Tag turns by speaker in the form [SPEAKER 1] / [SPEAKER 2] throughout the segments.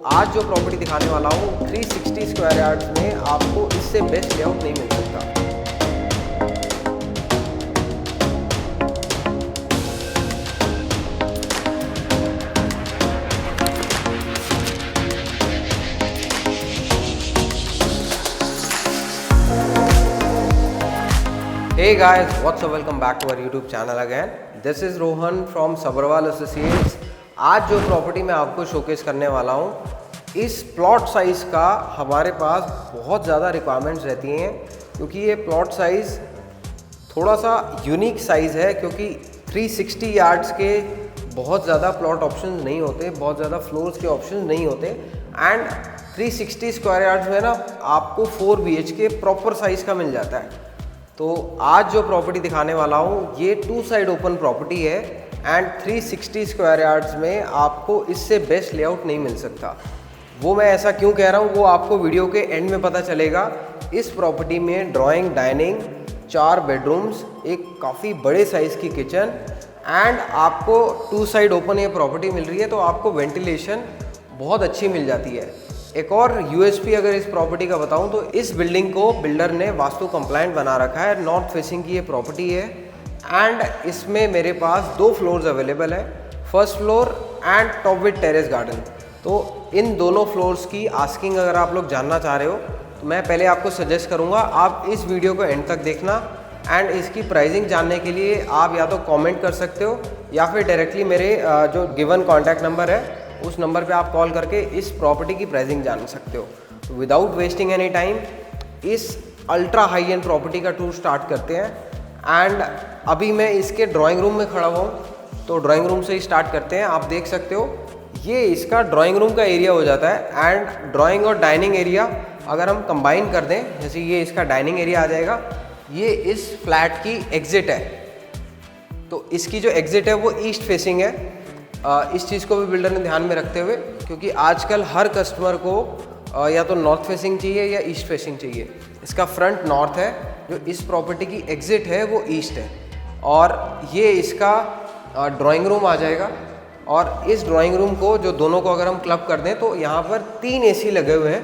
[SPEAKER 1] आज जो प्रॉपर्टी दिखाने वाला हूँ 360 स्क्वायर यार्ड्स में आपको इससे बेस्ट लेआउट नहीं मिल सकता। Hey guys, what's up? Welcome back to our YouTube channel again. This is Rohan from Sabharwal Associates. आज जो प्रॉपर्टी मैं आपको शोकेस करने वाला हूँ, इस प्लॉट साइज़ का हमारे पास बहुत ज़्यादा रिक्वायरमेंट्स रहती हैं, क्योंकि ये प्लॉट साइज़ थोड़ा सा यूनिक साइज़ है, क्योंकि 360 यार्ड्स के बहुत ज़्यादा प्लॉट ऑप्शन नहीं होते, बहुत ज़्यादा फ्लोर्स के ऑप्शन नहीं होते। एंड 360 स्क्वायर यार्ड्स में ना आपको 4 BHK प्रॉपर साइज़ का मिल जाता है। तो आज जो प्रॉपर्टी दिखाने वाला हूँ ये 2 साइड ओपन प्रॉपर्टी है एंड 360 स्क्वायर यार्ड्स में आपको इससे बेस्ट लेआउट नहीं मिल सकता। वो मैं ऐसा क्यों कह रहा हूँ वो आपको वीडियो के एंड में पता चलेगा। इस प्रॉपर्टी में ड्राइंग, डाइनिंग, 4 बेडरूम्स, एक काफ़ी बड़े साइज़ की किचन एंड आपको 2 साइड ओपन ये प्रॉपर्टी मिल रही है, तो आपको वेंटिलेशन बहुत अच्छी मिल जाती है। एक और यूएसपी अगर इस प्रॉपर्टी का बताऊं तो इस बिल्डिंग को बिल्डर ने वास्तु कंप्लायंट बना रखा है। नॉर्थ फेसिंग की ये प्रॉपर्टी है एंड इसमें मेरे पास 2 फ्लोर्स अवेलेबल है, first floor and top with terrace garden. तो इन दोनों फ्लोर्स की आस्किंग अगर आप लोग जानना चाह रहे हो तो मैं पहले आपको सजेस्ट करूँगा आप इस वीडियो को एंड तक देखना एंड इसकी प्राइसिंग जानने के लिए आप या तो कॉमेंट कर सकते हो या फिर डायरेक्टली मेरे जो गिवन कॉन्टैक्ट नंबर है उस नंबर पे आप कॉल करके इस प्रॉपर्टी की प्राइसिंग जान सकते हो। तो विदाउट वेस्टिंग एनी टाइम इस अल्ट्रा हाई एंड प्रॉपर्टी का टूर स्टार्ट करते हैं। एंड अभी मैं इसके ड्राइंग रूम में खड़ा हुआ हूँ, तो ड्राइंग रूम से ही स्टार्ट करते हैं। आप देख सकते हो ये इसका ड्राइंग रूम का एरिया हो जाता है एंड ड्राइंग और डाइनिंग एरिया अगर हम कंबाइन कर दें, जैसे ये इसका डाइनिंग एरिया आ जाएगा, ये इस फ्लैट की एग्जिट है। तो इसकी जो एग्जिट है वो ईस्ट फेसिंग है। इस चीज़ को भी बिल्डर ने ध्यान में रखते हुए, क्योंकि आजकल हर कस्टमर को या तो नॉर्थ फेसिंग चाहिए या ईस्ट फेसिंग चाहिए। इसका फ्रंट नॉर्थ है, जो इस प्रॉपर्टी की एग्जिट है वो ईस्ट है और ये इसका ड्राइंग रूम आ जाएगा। और इस ड्राइंग रूम को जो दोनों को अगर हम क्लब कर दें तो यहाँ पर 3 AC लगे हुए हैं,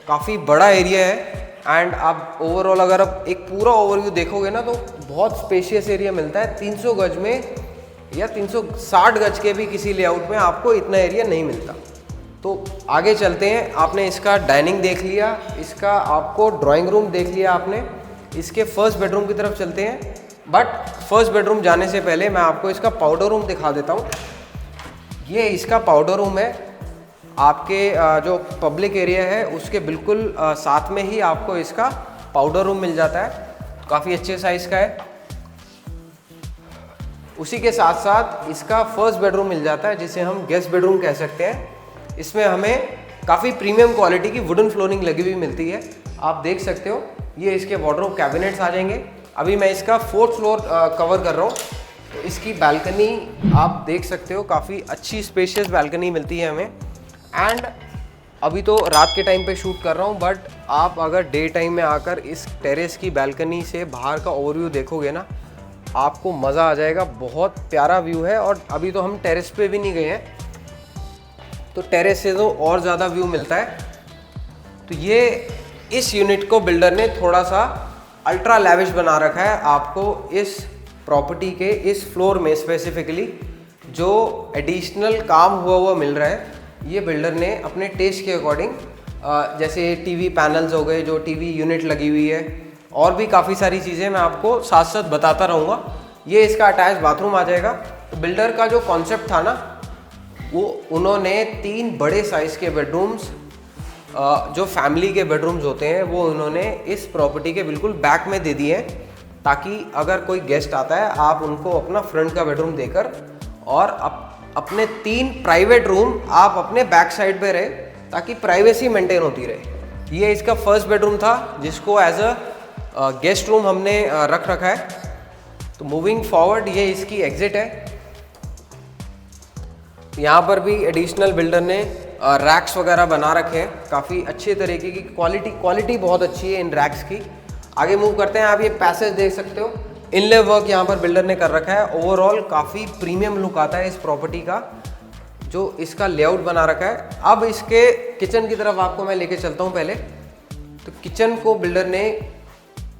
[SPEAKER 1] काफ़ी बड़ा एरिया है एंड आप ओवरऑल अगर आप एक पूरा ओवरव्यू देखोगे ना तो बहुत स्पेशियस एरिया मिलता है। 300 गज में या 360 गज के भी किसी लेआउट में आपको इतना एरिया नहीं मिलता। तो आगे चलते हैं। आपने इसका डाइनिंग देख लिया, इसका आपको ड्राइंग रूम देख लिया आपने, इसके फर्स्ट बेडरूम की तरफ चलते हैं। बट फर्स्ट बेडरूम जाने से पहले मैं आपको इसका पाउडर रूम दिखा देता हूँ। ये इसका पाउडर रूम है। आपके जो पब्लिक एरिया है उसके बिल्कुल साथ में ही आपको इसका पाउडर रूम मिल जाता है, काफ़ी अच्छे साइज़ का है। उसी के साथ साथ इसका फर्स्ट बेडरूम मिल जाता है, जिसे हम गेस्ट बेडरूम कह सकते हैं। इसमें हमें काफ़ी प्रीमियम क्वालिटी की वुडन फ्लोरिंग लगी हुई मिलती है। आप देख सकते हो ये इसके वार्डरोब कैबिनेट्स आ जाएंगे। अभी मैं इसका 4th फ्लोर कवर कर रहा हूँ, तो इसकी बालकनी आप देख सकते हो, काफ़ी अच्छी स्पेशियस बालकनी मिलती है हमें। एंड अभी तो रात के टाइम पे शूट कर रहा हूँ, बट आप अगर डे टाइम में आकर इस टेरेस की बालकनी से बाहर का ओवरव्यू देखोगे ना, आपको मज़ा आ जाएगा। बहुत प्यारा व्यू है और अभी तो हम टेरेस पे भी नहीं गए हैं, तो टेरेस से तो और ज़्यादा व्यू मिलता है। तो ये इस यूनिट को बिल्डर ने थोड़ा सा अल्ट्रा लैविश बना रखा है। आपको इस प्रॉपर्टी के इस फ्लोर में स्पेसिफिकली जो एडिशनल काम हुआ मिल रहा है, ये बिल्डर ने अपने टेस्ट के अकॉर्डिंग, जैसे टीवी पैनल्स हो गए, जो टीवी यूनिट लगी हुई है, और भी काफ़ी सारी चीज़ें मैं आपको साथ साथ बताता रहूँगा। ये इसका अटैच बाथरूम आ जाएगा। तो बिल्डर का जो कॉन्सेप्ट था ना, वो उन्होंने 3 बड़े साइज़ के बेडरूम्स, जो फैमिली के बेडरूम्स होते हैं, वो उन्होंने इस प्रॉपर्टी के बिल्कुल बैक में दे दिए हैं, ताकि अगर कोई गेस्ट आता है आप उनको अपना फ्रंट का बेडरूम देकर और अपने 3 प्राइवेट रूम आप अपने बैक साइड पे रहे, ताकि प्राइवेसी मेंटेन होती रहे। ये इसका फर्स्ट बेडरूम था, जिसको एज अ गेस्ट रूम हमने रख रखा है। तो मूविंग फॉरवर्ड ये इसकी एग्जिट है। यहाँ पर भी एडिशनल बिल्डर ने रैक्स वगैरह बना रखे हैं, काफ़ी अच्छे तरीके की क्वालिटी बहुत अच्छी है इन रैक्स की। आगे मूव करते हैं। आप ये पैसेज देख सकते हो, इनले वर्क यहाँ पर बिल्डर ने कर रखा है। ओवरऑल काफ़ी प्रीमियम लुक आता है इस प्रॉपर्टी का। जो इसका लेआउट बना रखा है। अब इसके किचन की तरफ आपको मैं लेके चलता हूँ पहले। तो किचन को बिल्डर ने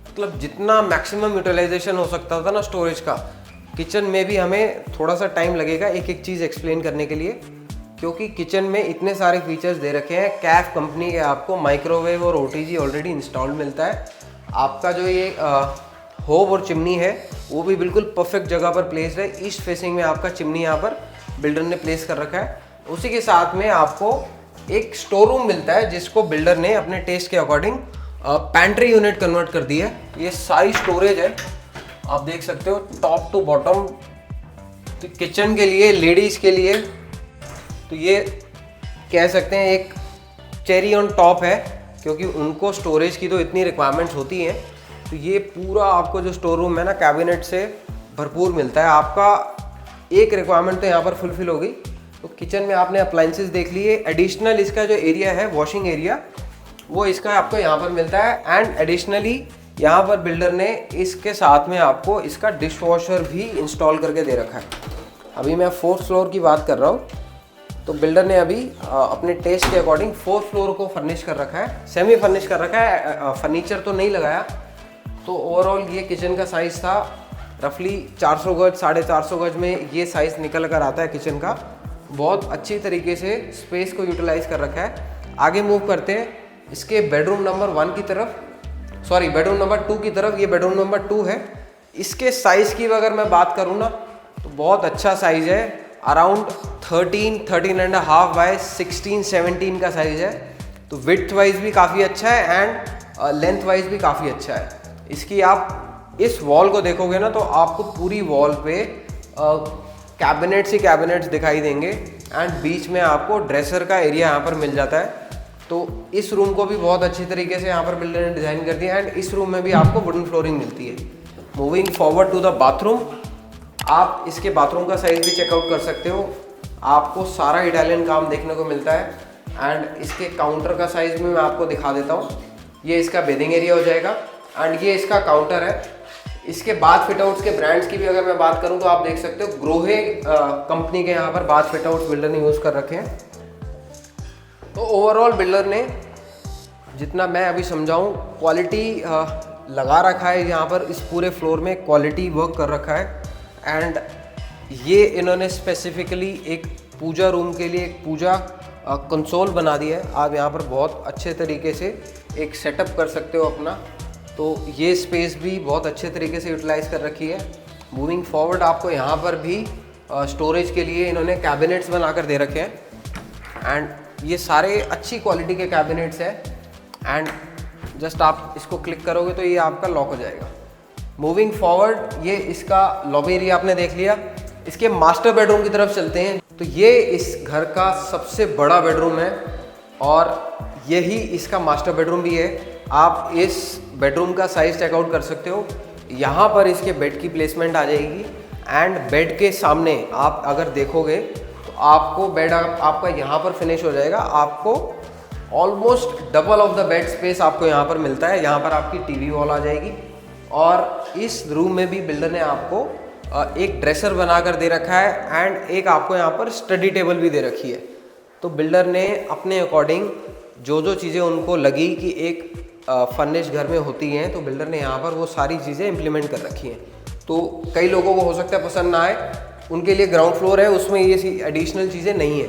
[SPEAKER 1] मतलब जितना मैक्सिमम यूटिलाइजेशन हो सकता था ना स्टोरेज का, किचन में भी हमें थोड़ा सा टाइम लगेगा एक एक चीज़ एक्सप्लेन करने के लिए, क्योंकि किचन में इतने सारे फीचर्स दे रखे हैं। कैफ कंपनी के आपको माइक्रोवेव और ओटीजी ऑलरेडी इंस्टॉल्ड मिलता है। आपका जो ये होब और चिमनी है वो भी बिल्कुल परफेक्ट जगह पर प्लेस है। ईस्ट फेसिंग में आपका चिमनी यहाँ पर बिल्डर ने प्लेस कर रखा है। उसी के साथ में आपको एक स्टोर रूम मिलता है जिसको बिल्डर ने अपने टेस्ट के अकॉर्डिंग पैंट्री यूनिट कन्वर्ट कर दी है। ये सारी स्टोरेज है, आप देख सकते हो टॉप टू बॉटम। तो किचन के लिए, लेडीज़ के लिए तो ये कह सकते हैं एक चेरी ऑन टॉप है, क्योंकि उनको स्टोरेज की तो इतनी रिक्वायरमेंट्स होती हैं। तो ये पूरा आपको जो स्टोर रूम है ना कैबिनेट से भरपूर मिलता है। आपका एक रिक्वायरमेंट तो यहाँ पर फुलफिल होगी। तो किचन में आपने अप्लाइंसेस देख लिए। एडिशनल इसका जो एरिया है वॉशिंग एरिया, वो इसका आपको यहाँ पर मिलता है। एंड एडिशनली यहाँ पर बिल्डर ने इसके साथ में आपको इसका डिश वॉशर भी इंस्टॉल करके दे रखा है। अभी मैं 4th फ्लोर की बात कर रहा हूँ। तो बिल्डर ने अभी अपने टेस्ट के अकॉर्डिंग 4th फ्लोर को फर्निश कर रखा है, सेमी फर्निश कर रखा है, फर्नीचर तो नहीं लगाया। तो ओवरऑल ये किचन का साइज़ था रफली 400 गज, 450 गज में ये साइज़ निकल कर आता है किचन का। बहुत अच्छी तरीके से स्पेस को यूटिलाइज़ कर रखा है। आगे मूव करते हैं इसके बेडरूम नंबर 1 की तरफ, सॉरी बेडरूम नंबर 2 की तरफ। ये बेडरूम नंबर 2 है। इसके साइज़ की अगर मैं बात करूँ ना तो बहुत अच्छा साइज़ है। अराउंड 13.5 बाय 16-17 का साइज़ है। तो विड्थ वाइज भी काफ़ी अच्छा है एंड लेंथ वाइज भी काफ़ी अच्छा है। इसकी आप इस वॉल को देखोगे ना तो आपको पूरी वॉल पे कैबिनेट्स ही कैबिनेट्स दिखाई देंगे एंड बीच में आपको ड्रेसर का एरिया यहाँ पर मिल जाता है। तो इस रूम को भी बहुत अच्छी तरीके से यहाँ पर बिल्डर ने डिज़ाइन कर दिया एंड इस रूम में भी आपको वुडन फ्लोरिंग मिलती है। Moving forward to the bathroom, आप इसके बाथरूम का साइज़ भी चेकआउट कर सकते हो। आपको सारा इटालियन काम देखने को मिलता है एंड इसके काउंटर का साइज़ भी मैं आपको दिखा देता हूँ। ये इसका बेडिंग एरिया हो जाएगा एंड ये इसका काउंटर है। इसके बाथ फिटआउट्स के ब्रांड्स की भी अगर मैं बात करूं तो आप देख सकते हो ग्रोहे कंपनी के यहाँ पर बाथ फिटआउट्स बिल्डर ने यूज़ कर रखे हैं। तो ओवरऑल बिल्डर ने जितना मैं अभी समझाऊं क्वालिटी लगा रखा है यहाँ पर। इस पूरे फ्लोर में क्वालिटी वर्क कर रखा है एंड ये इन्होंने स्पेसिफिकली एक पूजा रूम के लिए एक पूजा कंसोल बना दिया है। आप यहाँ पर बहुत अच्छे तरीके से एक सेटअप कर सकते हो अपना। तो ये स्पेस भी बहुत अच्छे तरीके से यूटिलाइज़ कर रखी है। मूविंग फॉरवर्ड आपको यहाँ पर भी स्टोरेज के लिए इन्होंने कैबिनेट्स बनाकर दे रखे हैं एंड ये सारे अच्छी क्वालिटी के कैबिनेट्स हैं एंड जस्ट आप इसको क्लिक करोगे तो ये आपका लॉक हो जाएगा। मूविंग फॉरवर्ड ये इसका लॉबी एरिया आपने देख लिया। इसके मास्टर बेडरूम की तरफ चलते हैं। तो ये इस घर का सबसे बड़ा बेडरूम है और यही इसका मास्टर बेडरूम भी है। आप इस बेडरूम का साइज़ चेकआउट कर सकते हो। यहाँ पर इसके बेड की प्लेसमेंट आ जाएगी एंड बेड के सामने आप अगर देखोगे तो आपको बेड आपका यहाँ पर फिनिश हो जाएगा। आपको almost double of the bed space आपको यहाँ पर मिलता है। यहाँ पर आपकी टीवी वॉल आ जाएगी और इस रूम में भी बिल्डर ने आपको एक ड्रेसर बनाकर दे रखा है एंड एक आपको यहाँ पर स्टडी टेबल भी दे रखी है। तो बिल्डर ने अपने अकॉर्डिंग जो जो चीज़ें उनको लगी कि एक फर्निश घर में होती हैं तो बिल्डर ने यहाँ पर वो सारी चीज़ें इम्प्लीमेंट कर रखी हैं। तो कई लोगों को हो सकता है पसंद ना आए, उनके लिए ग्राउंड फ्लोर है उसमें ये एडिशनल चीज़ें नहीं है।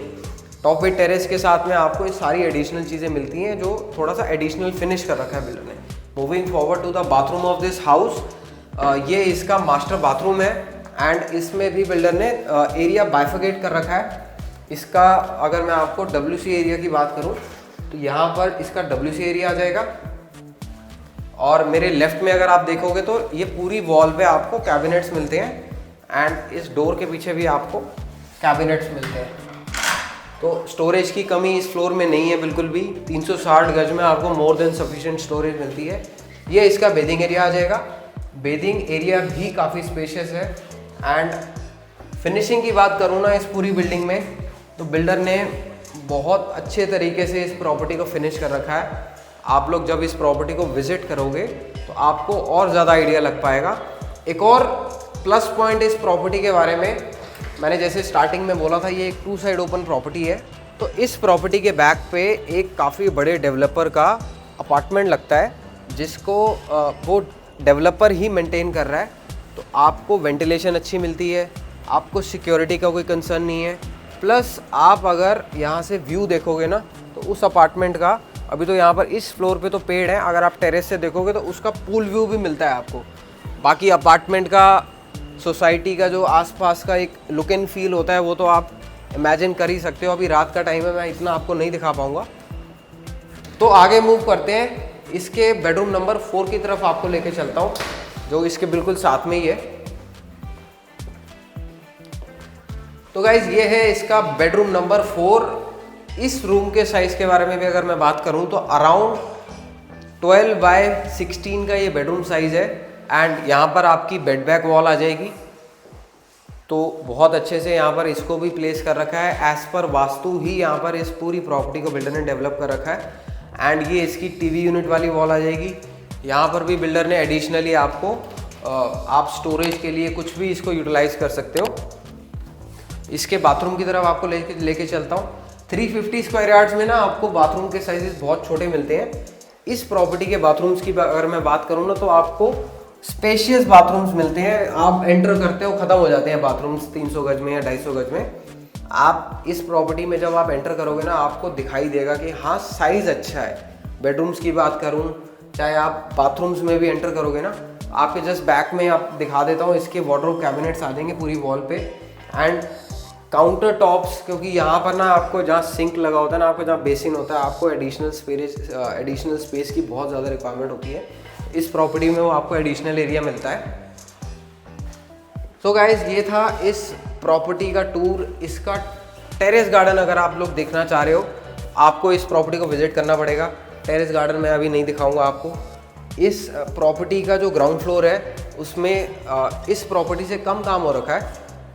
[SPEAKER 1] टॉप विद टेरेस के साथ में आपको ये सारी एडिशनल चीज़ें मिलती हैं जो थोड़ा सा एडिशनल फिनिश कर रखा है बिल्डर ने। Moving forward to the bathroom of this house, ये इसका मास्टर बाथरूम है एंड इसमें भी बिल्डर ने एरिया बाइफिकेट कर रखा है। इसका अगर मैं आपको WC एरिया की बात करूँ तो यहाँ पर इसका WC एरिया आ जाएगा और मेरे लेफ्ट में अगर आप देखोगे तो ये पूरी वॉल पे आपको कैबिनेट्स मिलते हैं एंड इस डोर के पीछे भी आपको कैबिनेट्स मिलते हैं। तो स्टोरेज की कमी इस फ्लोर में नहीं है बिल्कुल भी। 360 गज में आपको मोर देन सफिशिएंट स्टोरेज मिलती है। ये इसका बेडिंग एरिया आ जाएगा। बेडिंग एरिया भी काफ़ी स्पेशियस है एंड फिनिशिंग की बात करूँ ना इस पूरी बिल्डिंग में तो बिल्डर ने बहुत अच्छे तरीके से इस प्रॉपर्टी को फिनिश कर रखा है। आप लोग जब इस प्रॉपर्टी को विजिट करोगे तो आपको और ज़्यादा आइडिया लग पाएगा। एक और प्लस पॉइंट इस प्रॉपर्टी के बारे में मैंने जैसे स्टार्टिंग में बोला था ये एक 2 साइड ओपन प्रॉपर्टी है। तो इस प्रॉपर्टी के बैक पे एक काफ़ी बड़े डेवलपर का अपार्टमेंट लगता है, जिसको वो डेवलपर ही मेंटेन कर रहा है। तो आपको वेंटिलेशन अच्छी मिलती है, आपको सिक्योरिटी का कोई कंसर्न नहीं है। प्लस आप अगर यहाँ से व्यू देखोगे ना तो उस अपार्टमेंट का, अभी तो यहाँ पर इस फ्लोर पे तो पेड़ है, अगर आप टेरेस से देखोगे तो उसका पूल व्यू भी मिलता है आपको। बाकी अपार्टमेंट का, सोसाइटी का जो आसपास का एक लुक एंड फील होता है वो तो आप इमेजिन कर ही सकते हो। अभी रात का टाइम है, मैं इतना आपको नहीं दिखा पाऊँगा। तो आगे मूव करते हैं, इसके बेडरूम नंबर 4 की तरफ आपको लेके चलता हूँ, जो इसके बिल्कुल साथ में ही है। तो गाइज ये है इसका बेडरूम नंबर 4। इस रूम के साइज़ के बारे में भी अगर मैं बात करूं तो अराउंड 12/16 का ये बेडरूम साइज़ है। एंड यहाँ पर आपकी बेड बैक वॉल आ जाएगी, तो बहुत अच्छे से यहाँ पर इसको भी प्लेस कर रखा है। एज़ पर वास्तु ही यहाँ पर इस पूरी प्रॉपर्टी को बिल्डर ने डेवलप कर रखा है। एंड ये इसकी टीवी यूनिट वाली वॉल आ जाएगी। यहाँ पर भी बिल्डर ने एडिशनली आपको आप स्टोरेज के लिए कुछ भी इसको यूटिलाइज कर सकते हो। इसके बाथरूम की तरफ आपको लेके चलता हूँ। 350 स्क्वायर यार्ड्स में ना आपको बाथरूम के साइजेस बहुत छोटे मिलते हैं। इस प्रॉपर्टी के बाथरूम्स की अगर मैं बात करूँ ना तो आपको स्पेशियस बाथरूम्स मिलते हैं। आप एंटर करते हो, ख़त्म हो जाते हैं बाथरूम्स 300 गज में या 250 गज में। आप इस प्रॉपर्टी में जब आप एंटर करोगे ना आपको दिखाई देगा कि हाँ साइज़ अच्छा है। बेडरूम्स की बात करूँ, चाहे आप बाथरूम्स में भी एंटर करोगे ना, आपके जस्ट बैक में आप दिखा देता हूँ, इसके वार्डरोब कैबिनेट्स आ जाएंगे पूरी वॉल पे। एंड काउंटर टॉप्स, क्योंकि यहाँ पर ना आपको जहाँ सिंक लगा होता है ना, आपको जहाँ बेसिन होता है, आपको एडिशनल स्पेस की बहुत ज़्यादा रिक्वायरमेंट होती है। इस प्रॉपर्टी में वो आपको एडिशनल एरिया मिलता है। सो गाइज ये था इस प्रॉपर्टी का टूर। इसका टेरेस गार्डन अगर आप लोग देखना चाह रहे हो, आपको इस प्रॉपर्टी को विजिट करना पड़ेगा। टेरेस गार्डन मैं अभी नहीं दिखाऊंगा आपको। इस प्रॉपर्टी का जो ग्राउंड फ्लोर है उसमें इस प्रॉपर्टी से कम काम हो रखा है,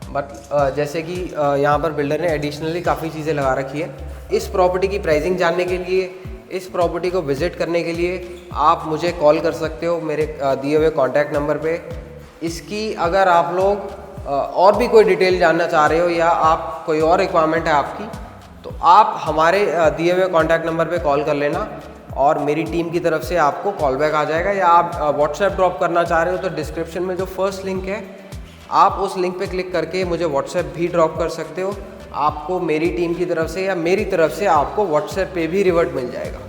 [SPEAKER 1] बट जैसे कि यहाँ पर बिल्डर ने एडिशनली काफ़ी चीज़ें लगा रखी है। इस प्रॉपर्टी की प्राइसिंग जानने के लिए, इस प्रॉपर्टी को विज़िट करने के लिए आप मुझे कॉल कर सकते हो मेरे दिए हुए कॉन्टैक्ट नंबर पे। इसकी अगर आप लोग और भी कोई डिटेल जानना चाह रहे हो या आप कोई और रिक्वायरमेंट है आपकी, तो आप हमारे दिए हुए कॉन्टैक्ट नंबर पे कॉल कर लेना और मेरी टीम की तरफ से आपको कॉल बैक आ जाएगा। या आप व्हाट्सएप ड्रॉप करना चाह रहे हो तो डिस्क्रिप्शन में जो फर्स्ट लिंक है, आप उस लिंक पे क्लिक करके मुझे व्हाट्सएप भी ड्रॉप कर सकते हो। आपको मेरी टीम की तरफ से या मेरी तरफ से आपको व्हाट्सएप पे भी रिवर्ट मिल जाएगा।